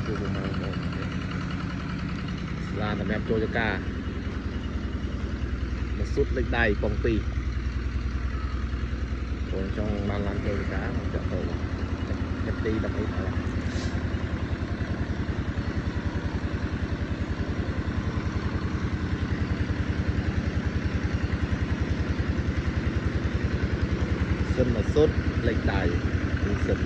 chua màu là em trôi cho ca một suốt lịch đầy bóng pì rồi trong ban lan trôi cá một chợ tàu chặt đi đập ít là sân mà sốt lịch đầy sân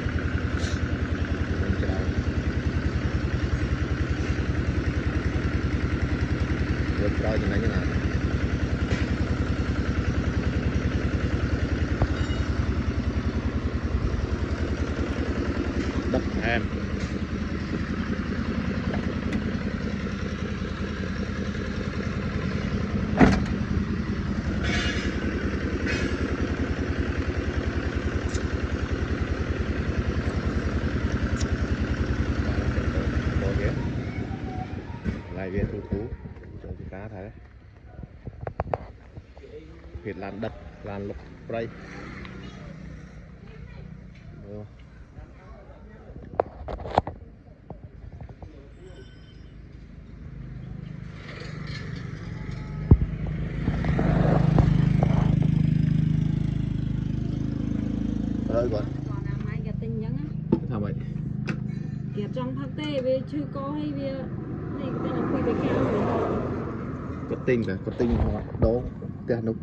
rồi thì như nào đất em lại về thu thú cho cá thấy Việt làm đất làm lục rây rồi quá sao vậy kẹp trong phát tê về chưa có hay về này cái là quy về keo có tinh cả có tinh hoặc đố tiền đúng